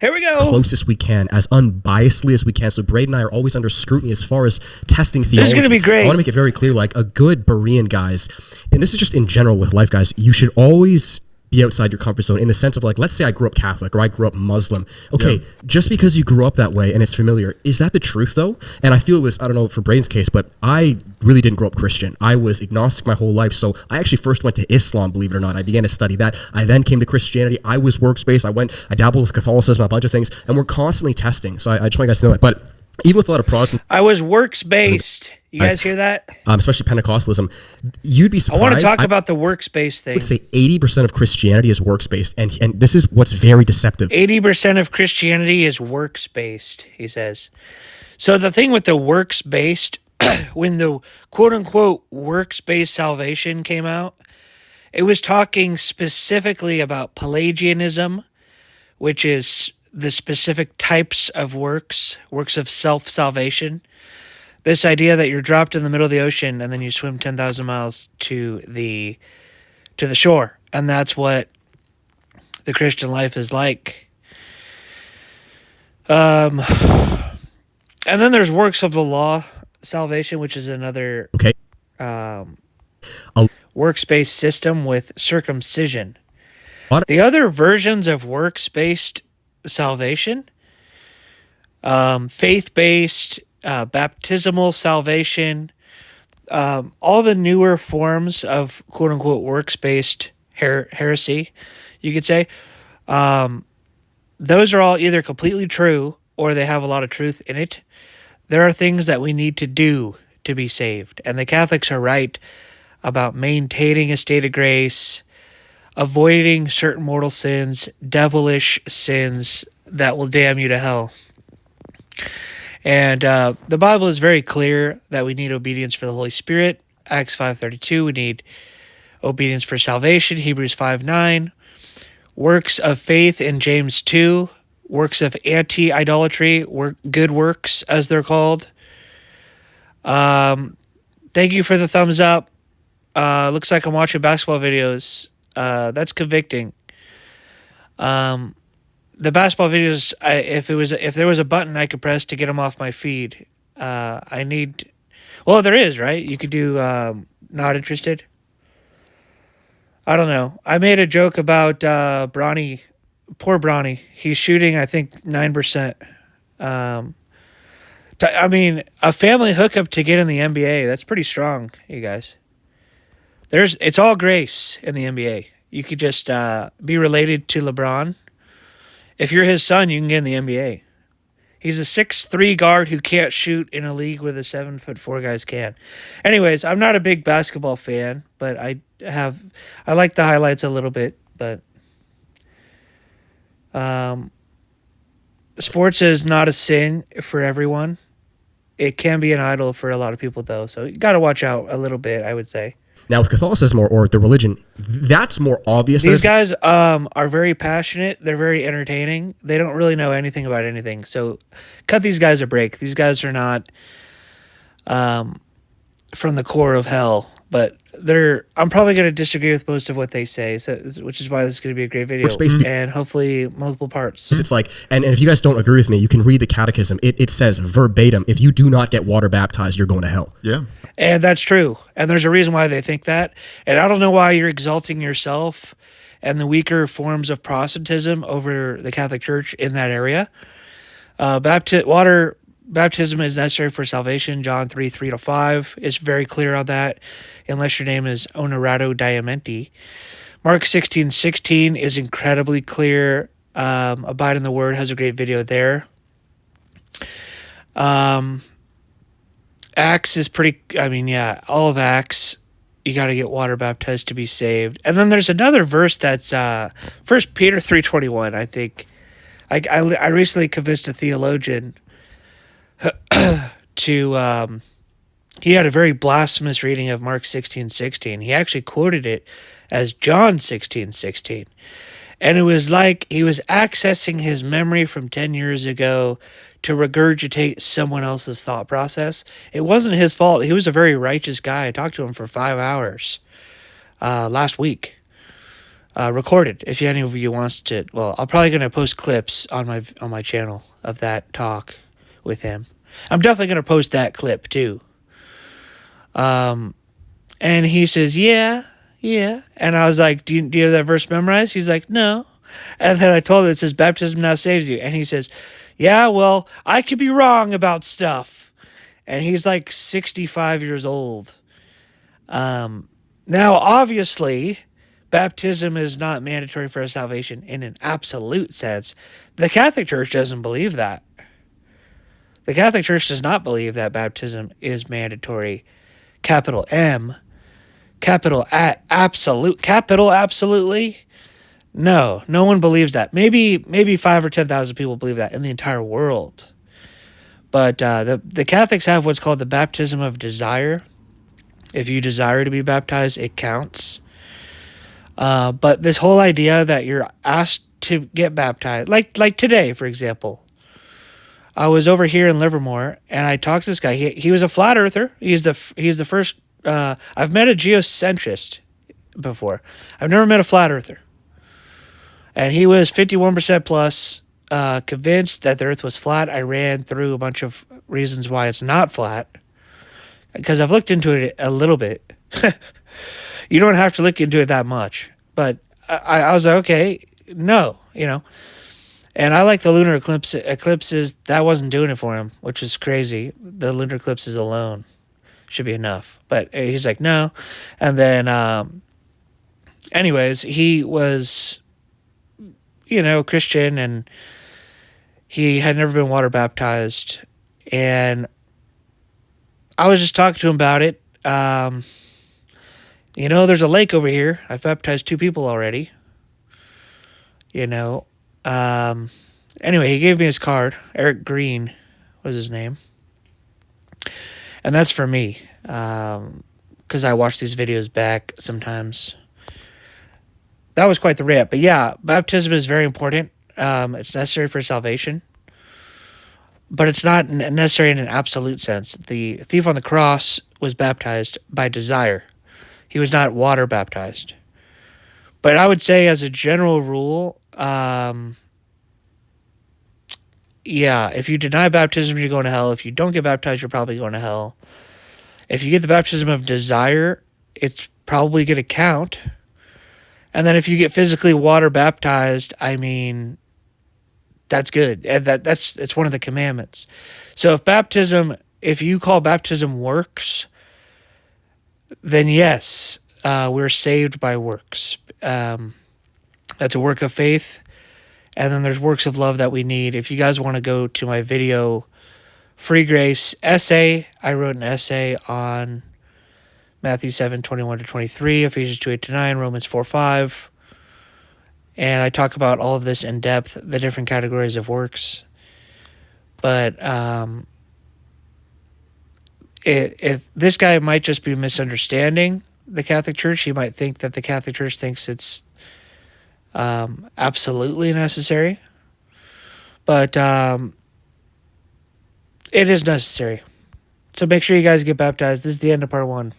Here we go. closest we can, as unbiasedly as we can. So Braden and I are always under scrutiny as far as testing theology. This is going to be great. I want to make it very clear, like a good Berean, guys, and this is just in general with life, guys, you should always be outside your comfort zone in the sense of like, let's say I grew up Catholic or I grew up Muslim. Okay, just because you grew up that way and it's familiar, is that the truth though? And I feel it was, I don't know for Braden's case, but I really didn't grow up Christian. I was agnostic my whole life. So I actually first went to Islam, believe it or not. I began to study that. I then came to Christianity. I was works-based. I dabbled with Catholicism, a bunch of things, and we're constantly testing. So I just want you guys to know that. But even with a lot of Protestant, I was works-based. You guys hear that? Especially Pentecostalism, you'd be surprised. I want to talk about the works-based thing. I would say 80% of Christianity is works-based, and this is what's very deceptive. 80% of Christianity is works-based, he says. So the thing with the works-based, when the quote-unquote works-based salvation came out, it was talking specifically about Pelagianism, which is the specific types of works of self-salvation. This idea that you're dropped in the middle of the ocean and then you swim 10,000 miles to the shore. And that's what the Christian life is like. And then there's works of the law salvation, which is another works-based system with circumcision. The other versions of works-based salvation, faith-based, baptismal salvation, all the newer forms of quote-unquote works-based heresy, you could say, those are all either completely true or they have a lot of truth in it. There are things that we need to do to be saved, and the Catholics are right about maintaining a state of grace, avoiding certain mortal sins, devilish sins that will damn you to hell. And the Bible is very clear that we need obedience for the Holy Spirit. Acts 5:32, we need obedience for salvation. Hebrews 5:9, works of faith in James 2, works of anti-idolatry, good works as they're called. Thank you for the thumbs up. Looks like I'm watching basketball videos. That's convicting. The basketball videos, if there was a button I could press to get them off my feed, there is, right? You could do not interested. I don't know. I made a joke about Bronny, poor Bronny. He's shooting, I think, 9%. A family hookup to get in the NBA, that's pretty strong, you guys. It's all grace in the NBA. You could just be related to LeBron. If you're his son, you can get in the NBA. He's a 6'3" guard who can't shoot in a league where the 7'4" guys can. Anyways, I'm not a big basketball fan, but I like the highlights a little bit. But sports is not a sin for everyone. It can be an idol for a lot of people, though. So you got to watch out a little bit, I would say. Now, with Catholicism or the religion, that's more obvious. These guys are very passionate. They're very entertaining. They don't really know anything about anything. So cut these guys a break. These guys are not from the core of hell. But I'm probably going to disagree with most of what they say, which is why this is going to be a great video. And hopefully multiple parts. It's like, and if you guys don't agree with me, you can read the catechism. It says verbatim, if you do not get water baptized, you're going to hell. Yeah. And that's true. And there's a reason why they think that. And I don't know why you're exalting yourself and the weaker forms of Protestantism over the Catholic Church in that area. Water baptism is necessary for salvation. John 3:3-5 is very clear on that, unless your name is Honorato Diamenti. Mark 16:16 is incredibly clear. Abide in the Word has a great video there. Acts is all of Acts, you got to get water baptized to be saved. And then there's another verse that's 1 Peter 3:21, I think. I recently convinced a theologian to he had a very blasphemous reading of Mark 16:16. He actually quoted it as John 16:16. And it was like he was accessing his memory from 10 years ago to regurgitate someone else's thought process. It wasn't his fault. He was a very righteous guy. I talked to him for 5 hours last week. recorded. If any of you wants to, well, I'm probably gonna post clips on my channel of that talk with him. I'm definitely gonna post that clip too. And he says, yeah. And I was like, do you have that verse memorized? He's like, no. And then I told him, it says, baptism now saves you. And he says, yeah, well, I could be wrong about stuff. And he's like 65 years old. Now, obviously, baptism is not mandatory for our salvation in an absolute sense. The Catholic Church doesn't believe that. The Catholic Church does not believe that baptism is mandatory. Capital M. Capital absolutely. No one believes that. Maybe 5 or 10,000 people believe that in the entire world. But the Catholics have what's called the baptism of desire. If you desire to be baptized, it counts. But this whole idea that you're asked to get baptized, like today, for example, I was over here in Livermore and I talked to this guy. He was a flat earther. He's the first. I've met a geocentrist before. I've never met a flat earther. And he was 51% plus convinced that the earth was flat. I ran through a bunch of reasons why it's not flat because I've looked into it a little bit. You don't have to look into it that much. But I was like, okay, no, And I like the lunar eclipses. That wasn't doing it for him, which is crazy. The lunar eclipses alone should be enough. But he's like, no. And then, anyways, he was, Christian, and he had never been water baptized. And I was just talking to him about it. There's a lake over here. I've baptized 2 people already. Anyway, he gave me his card. Eric Green was his name. And that's for me. Because I watch these videos back sometimes. That was quite the rant. But yeah, baptism is very important. It's necessary for salvation. But it's not necessary in an absolute sense. The thief on the cross was baptized by desire. He was not water baptized. But I would say as a general rule, if you deny baptism, you're going to hell. If you don't get baptized, you're probably going to hell. If you get the baptism of desire, it's probably going to count. And then if you get physically water baptized, that's good. And it's one of the commandments. So if you call baptism works, then yes, we're saved by works. That's a work of faith. And then there's works of love that we need. If you guys want to go to my video, Free Grace essay, I wrote an essay on Matthew 7:21-23, Ephesians 2:8-9, Romans 4:5. And I talk about all of this in depth, the different categories of works. But if this guy might just be misunderstanding the Catholic Church. He might think that the Catholic Church thinks it's absolutely necessary. But it is necessary. So make sure you guys get baptized. This is the end of part 1.